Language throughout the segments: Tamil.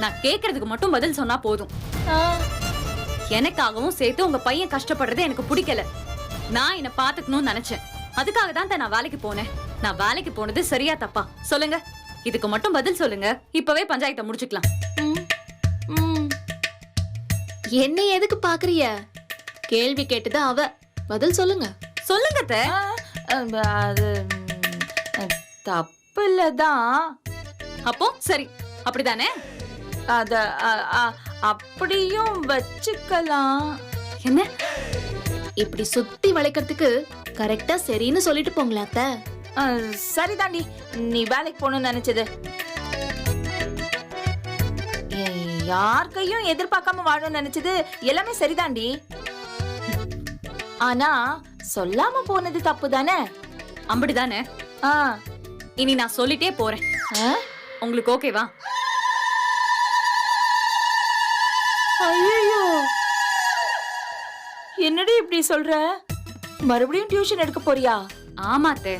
நான் கேக்குறதுக்கு மட்டும் பதில் சொன்னா போதும். எனக்காகவும் சேர்த்து உங்க பையன் கஷ்டப்படுறது எனக்கு பிடிக்கல. நான் என்ன பாத்துக்கணும்னு நினைச்சேன். அதுக்காக தான் நான் வேலைக்கு போனேன். நான் வேலைக்கு போனது சரியா தப்பா சொல்லுங்க. இதுக்கு மட்டும் பதில் சொல்லுங்க. இப்பவே பஞ்சாயத்தை முடிச்சுக்கலாம். என்ன எதுக்கு பாக்குறிய? கேள்வி கேட்டது அவ, பதில் சொல்லுங்க. சொல்லுங்க அத்தை. அது தப்பு இல்லதான். அப்போ சரி, அப்படிதானே? அத அப்படியும் வச்சுக்கலாம். என்ன இப்படி சுத்தி வளைக்கிறதுக்கு கரெக்டா சரின்னு சொல்லிட்டு போங்களா அத்தை. சரிதாண்டி, நீ வேலைக்கு போகணும்னு நினைச்சது. யார் கையும் எதிர்பார்க்காம வாழணும்னு நினைச்சது எல்லாமே சரிதாண்டி. ஆனா சொல்லாம போனது தப்பு தானே? அப்படிதானே? இனி நான் சொல்லிட்டே போறேன். உங்களுக்கு ஓகேவா? ஐயோ, என்னடி இப்படி சொல்ற? மறுபடியும் டியூஷன் எடுக்க போறியா? ஆமா அத்தை.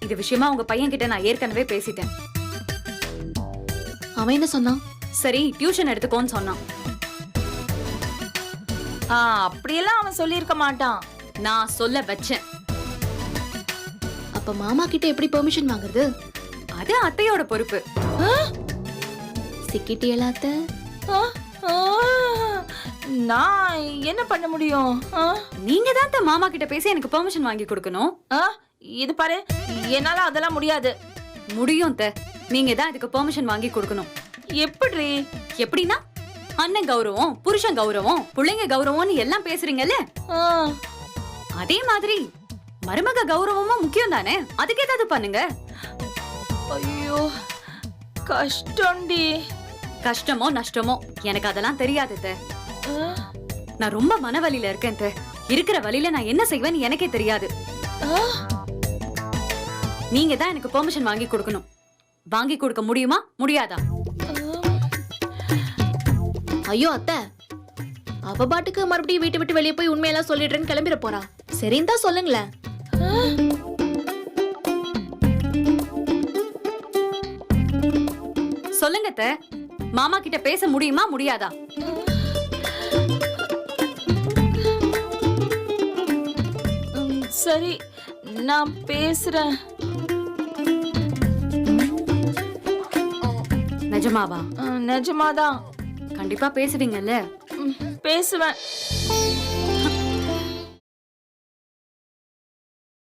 இது விஷயமா உங்க பையன் கிட்ட நான் ஏற்கனவே பேசிட்டேன். அவன் என்ன சொன்னான்? சரி டியூஷன் எடுத்துக்கோன்னு சொன்னான். அப்படியெல்லாம் அவன் சொல்லியிருக்க மாட்டான். நான் சொல்ல வச்சேன். அப்ப மாமா கிட்ட எப்படி பெர்மிஷன் வாங்குறது? அது அத்தையோட பொறுப்பு. சிக்கிட்டியலா அத்தை? நான் என்ன பண்ண முடியும்? நீங்க தான் மாமா கிட்ட பேசி எனக்கு பெர்மிஷன் வாங்கி கொடுக்கணும். இது பாரு, என்னால அதெல்லாம் முடியாது. முடியும் அத்தை. நீங்க தான் இதுக்கு பெர்மிஷன் வாங்கி கொடுக்கணும். எப்படி? எப்படின்னா அண்ணன் கௌரவம், புருஷன் கௌரவம், பிள்ளைங்க கௌரவம்னு எல்லாம் பேசுறீங்கல்ல, அதே மாதிரி மருமக கௌரவமும் முக்கியம் தானே. அதுக்கு ஏதாவது பண்ணுங்க. ஐயோ கஷ்டம்டி. கஷ்டமோ நஷ்டமோ எனக்கு அதெல்லாம் தெரியாது அத்தை. நான் ரொம்ப மனவலியில இருக்கேன் அத்தை. இருக்கிற வழியில நான் என்ன செய்வேன்னு எனக்கே தெரியாது. நீங்க தான் எனக்கு பெர்மிஷன் வாங்கி கொடுக்கணும். வாங்கி கொடுக்க முடியுமா முடியாதா? ஐயோ அத்தை, அவ பாட்டுக்கு மறுபடியும் வீட்டை விட்டு வெளியே போய் உண்மையெல்லாம் சொல்லிடுறேன்னு கிளம்பிட போறா. சரின்னு தான் சொல்லுங்களேன். சொல்லுங்க அத்தை. மாமா கிட்ட பேச முடியுமா முடியாதா? சரி, நான் பேசுறேன். நிஜமாவா? நிஜமாதான். கண்டிப்பா பேசுவீங்கல்ல? பேசுவேன்.